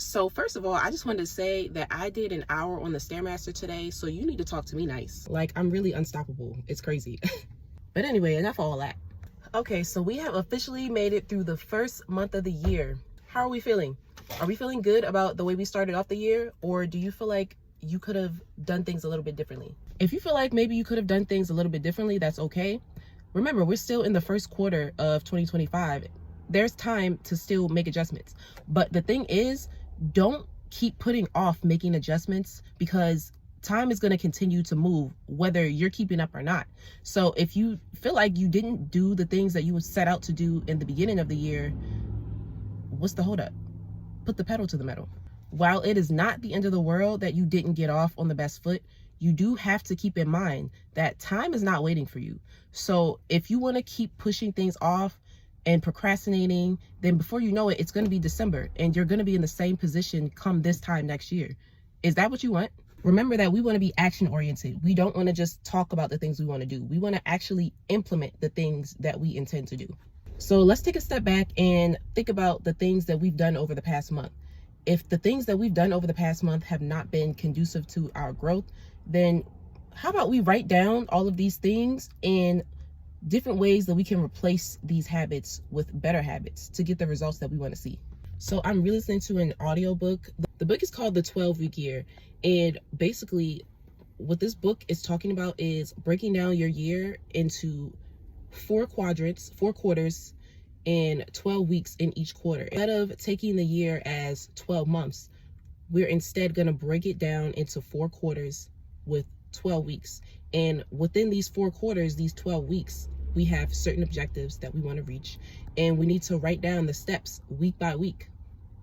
So first of all, I just wanted to say that I did an hour on the Stairmaster today, so you need to talk to me nice. Like, I'm really unstoppable. It's crazy. But anyway, enough of all that. Okay, so we have officially made it through the first month of the year. How are we feeling? Are we feeling good about the way we started off the year? Or do you feel like you could have done things a little bit differently? If you feel like maybe you could have done things a little bit differently, that's okay. Remember, we're still in the first quarter of 2025. There's time to still make adjustments. But the thing is, don't keep putting off making adjustments, because time is going to continue to move whether you're keeping up or not. So if you feel like you didn't do the things that you would set out to do in the beginning of the year, what's the holdup? Put the pedal to the metal. While it is not the end of the world that you didn't get off on the best foot, you do have to keep in mind that time is not waiting for you. So if you want to keep pushing things off and procrastinating, then before you know it, it's going to be December and you're going to be in the same position come this time next year. Is that what you want? Remember that we want to be action oriented. We don't want to just talk about the things we want to do. We want to actually implement the things that we intend to do. So let's take a step back and think about the things that we've done over the past month. If the things that we've done over the past month have not been conducive to our growth, then how about we write down all of these things and different ways that we can replace these habits with better habits to get the results that we want to see. So I'm re-listening to an audiobook. The book is called The 12-Week Year. And basically what this book is talking about is breaking down your year into 4 quadrants, 4 quarters, and 12 weeks in each quarter. Instead of taking the year as 12 months, we're instead going to break it down into 4 quarters with 12 weeks. And within these 4 quarters, these 12 weeks, we have certain objectives that we want to reach. And we need to write down the steps week by week,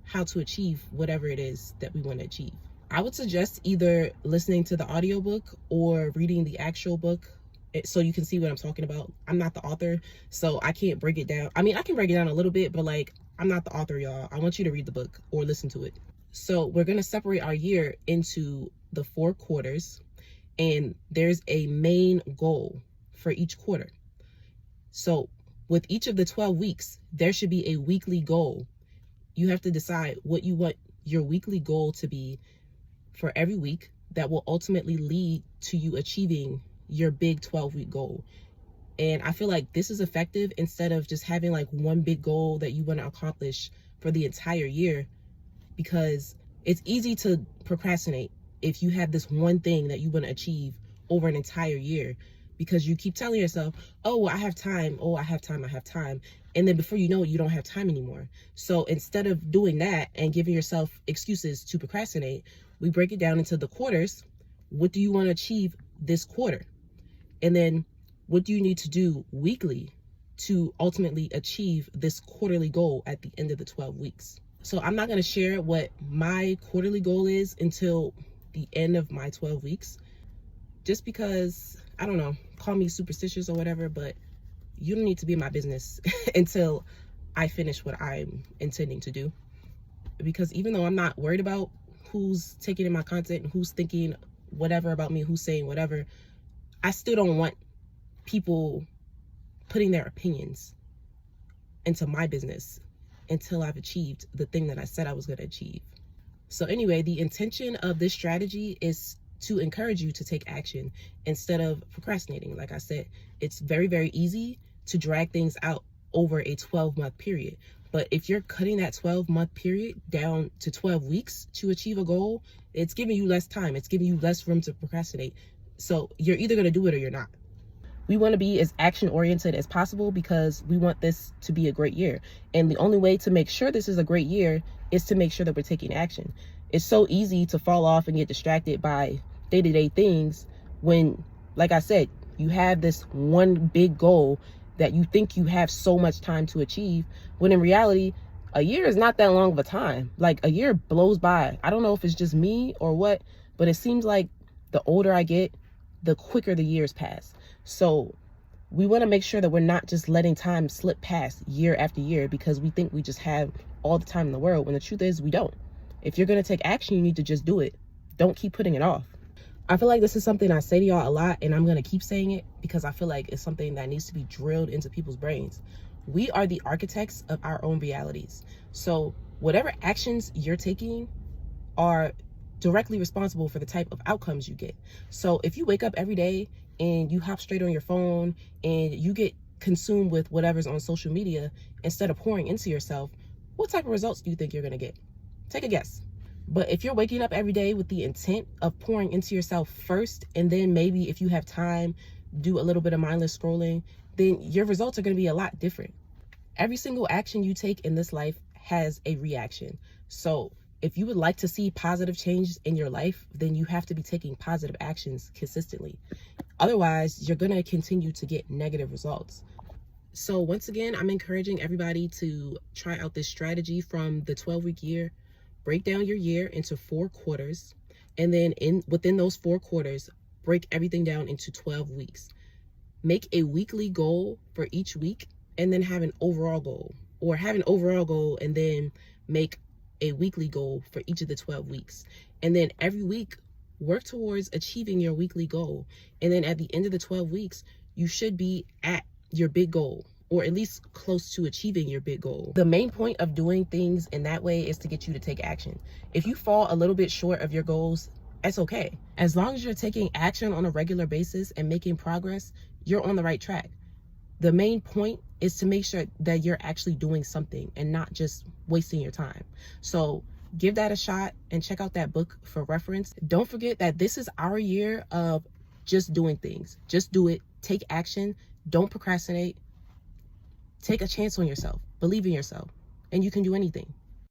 how to achieve whatever it is that we want to achieve. I would suggest either listening to the audiobook or reading the actual book so you can see what I'm talking about. I'm not the author, so I can't break it down. I mean, I can break it down a little bit, but like, I'm not the author, y'all. I want you to read the book or listen to it. So we're going to separate our year into the 4 quarters, and there's a main goal for each quarter. So with each of the 12 weeks, there should be a weekly goal. You have to decide what you want your weekly goal to be for every week that will ultimately lead to you achieving your big 12-week goal. And I feel like this is effective instead of just having like one big goal that you want to accomplish for the entire year, because it's easy to procrastinate if you have this one thing that you want to achieve over an entire year, because you keep telling yourself, oh, I have time. Oh, I have time. I have time. And then before you know it, you don't have time anymore. So instead of doing that and giving yourself excuses to procrastinate, we break it down into the quarters. What do you want to achieve this quarter? And then what do you need to do weekly to ultimately achieve this quarterly goal at the end of the 12 weeks? So I'm not going to share what my quarterly goal is until the end of my 12 weeks, just because, I don't know, call me superstitious or whatever, but you don't need to be in my business until I finish what I'm intending to do. Because even though I'm not worried about who's taking in my content and who's thinking whatever about me, who's saying whatever, I still don't want people putting their opinions into my business until I've achieved the thing that I said I was going to achieve. So anyway, the intention of this strategy is to encourage you to take action instead of procrastinating. Like I said, it's very, very easy to drag things out over a 12-month period. But if you're cutting that 12-month period down to 12 weeks to achieve a goal, it's giving you less time. It's giving you less room to procrastinate. So you're either going to do it or you're not. We want to be as action-oriented as possible because we want this to be a great year. And the only way to make sure this is a great year is to make sure that we're taking action. It's so easy to fall off and get distracted by day-to-day things when, like I said, you have this one big goal that you think you have so much time to achieve, when in reality, a year is not that long of a time. Like, a year blows by. I don't know if it's just me or what, but it seems like the older I get, the quicker the years pass. So we want to make sure that we're not just letting time slip past year after year because we think we just have all the time in the world, when the truth is we don't. If you're going to take action, you need to just do it. Don't keep putting it off. I feel like this is something I say to y'all a lot, and I'm going to keep saying it because I feel like it's something that needs to be drilled into people's brains. We are the architects of our own realities. So Whatever actions you're taking are directly responsible for the type of outcomes you get. So if you wake up every day and you hop straight on your phone and you get consumed with whatever's on social media instead of pouring into yourself, what type of results do you think you're going to get? Take a guess. But if you're waking up every day with the intent of pouring into yourself first, and then maybe if you have time, do a little bit of mindless scrolling, then your results are going to be a lot different. Every single action you take in this life has a reaction. So if you would like to see positive change in your life, then you have to be taking positive actions consistently. Otherwise, you're going to continue to get negative results. So once again, I'm encouraging everybody to try out this strategy from the 12-week year. Break down your year into 4 quarters, and then within those 4 quarters, break everything down into 12 weeks. Make a weekly goal for each week, and then have an overall goal, or have an overall goal and then make a weekly goal for each of the 12 weeks. And then every week, work towards achieving your weekly goal. And then at the end of the 12 weeks, you should be at your big goal, or at least close to achieving your big goal. The main point of doing things in that way is to get you to take action. If you fall a little bit short of your goals, that's okay. As long as you're taking action on a regular basis and making progress, you're on the right track. The main point is to make sure that you're actually doing something and not just wasting your time. So give that a shot and check out that book for reference. Don't forget that this is our year of just doing things. Just do it. Take action. Don't procrastinate. Take a chance on yourself. Believe in yourself. And you can do anything.